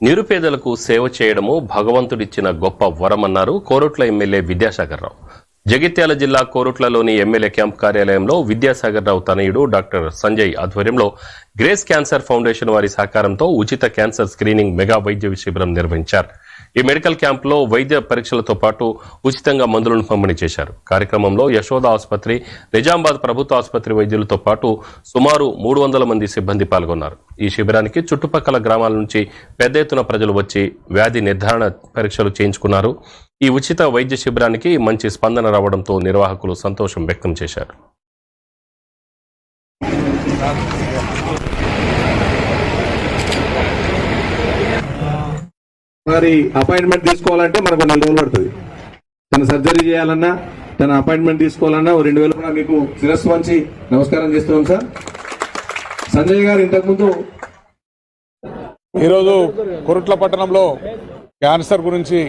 నిరుపేదలకు సేవ చేయడము భగవంతుడిచ్చిన గొప్ప వరమన్నారు కోరుట్ల ఎమ్మెల్యే విద్యాసాగర్ రావు. జగిత్యాల జిల్లా కోరుట్లలోని ఎమ్మెల్యే క్యాంప్ కార్యాలయంలో విద్యాసాగర్ రావు తనయుడు డాక్టర్ సంజయ్ ఆధ్వర్యంలో గ్రేస్ క్యాన్సర్ ఫౌండేషన్ వారి సహకారంతో ఉచిత క్యాన్సర్ స్క్రీనింగ్ మెగా వైద్య శిబిరం నిర్వహించారు. ఈ మెడికల్ క్యాంపులో వైద్య పరీక్షలతో పాటు ఉచితంగా మందులను పంపిణీ చేశారు. కార్యక్రమంలో యశోద ఆసుపత్రి, నిజామాబాద్ ప్రభుత్వ ఆసుపత్రి వైద్యులతో పాటు సుమారు 300 మంది సిబ్బంది పాల్గొన్నారు. ఈ శిబిరానికి చుట్టుపక్కల గ్రామాల నుంచి పెద్ద ఎత్తున ప్రజలు వచ్చి వ్యాధి నిర్ధారణ పరీక్షలు చేయించుకున్నారు. ఈ ఉచిత వైద్య శిబిరానికి మంచి స్పందన రావడంతో నిర్వాహకులు సంతోషం వ్యక్తం చేశారు. మరి అపాయింట్మెంట్ తీసుకోవాలంటే మనకు 4 రోజులు పడుతుంది. తన సర్జరీ చేయాలన్నా, తన అపాయింట్మెంట్ తీసుకోవాలన్నా 2000 కూడా మీకు శిరస్సు వంచి నమస్కారం చేస్తున్నాం సార్. సంజయ్ గారు ఇంతకుముందు ఈరోజు కొరుట్ల పట్టణంలో క్యాన్సర్ గురించి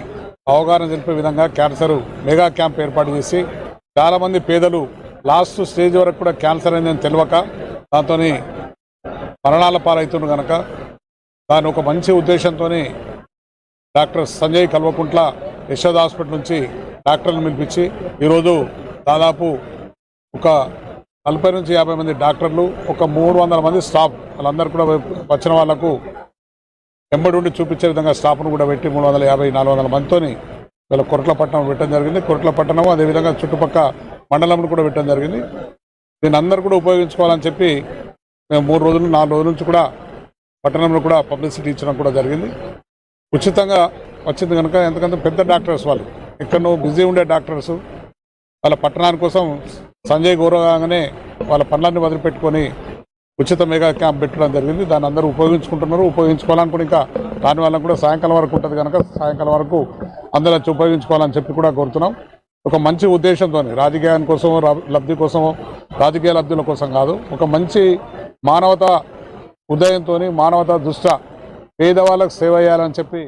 అవగాహన తెలిపే విధంగా క్యాన్సర్ మెగా క్యాంప్ ఏర్పాటు చేసి చాలామంది పేదలు లాస్ట్ స్టేజ్ వరకు కూడా క్యాన్సర్ అయిందని తెలియక దాంతో మరణాల పాలవుతున్నారు కనుక దాని ఒక మంచి ఉద్దేశంతో డాక్టర్ సంజయ్ కల్వకుంట్ల యశోద హాస్పిటల్ నుంచి డాక్టర్లను పిలిపించి ఈరోజు దాదాపు ఒక 40 నుంచి 50 మంది డాక్టర్లు, ఒక 300 మంది స్టాఫ్, వాళ్ళందరూ కూడా వచ్చిన వాళ్లకు ఎంబడి ఉండి చూపించే విధంగా స్టాఫ్ను కూడా పెట్టి 350-400 మందితో వీళ్ళ కొరట్లపట్నం పెట్టడం జరిగింది. కొరట్లపట్నం అదేవిధంగా చుట్టుపక్క మండలంను కూడా పెట్టడం జరిగింది. దీన్ని అందరూ కూడా ఉపయోగించుకోవాలని చెప్పి మేము 3 రోజులు 4 రోజుల నుంచి కూడా పట్టణంలో కూడా పబ్లిసిటీ ఇచ్చడం కూడా జరిగింది. ఉచితంగా వచ్చింది కనుక, ఎందుకంటే పెద్ద డాక్టర్స్ వాళ్ళు ఎక్కడో బిజీ ఉండే డాక్టర్స్ వాళ్ళ పట్టణాని కోసం సంజయ్ గౌరవంగానే వాళ్ళ పనులన్నీ వదిలిపెట్టుకొని ఉచిత మెగా క్యాంప్ పెట్టడం జరిగింది. దాన్ని అందరూ ఉపయోగించుకుంటున్నారు. ఉపయోగించుకోవాలనుకుని ఇంకా దాని వల్ల కూడా సాయంకాలం వరకు ఉంటుంది కనుక సాయంకాలం వరకు అందరూ వచ్చి ఉపయోగించుకోవాలని చెప్పి కూడా కోరుతున్నాం. ఒక మంచి ఉద్దేశంతో, రాజకీయాని కోసమో లబ్ధి కోసమో, రాజకీయ లబ్ధుల కోసం కాదు, ఒక మంచి మానవతా ఉదయంతో, మానవతా దృష్ట పేదవాళ్ళకు సేవ చేయాలని చెప్పి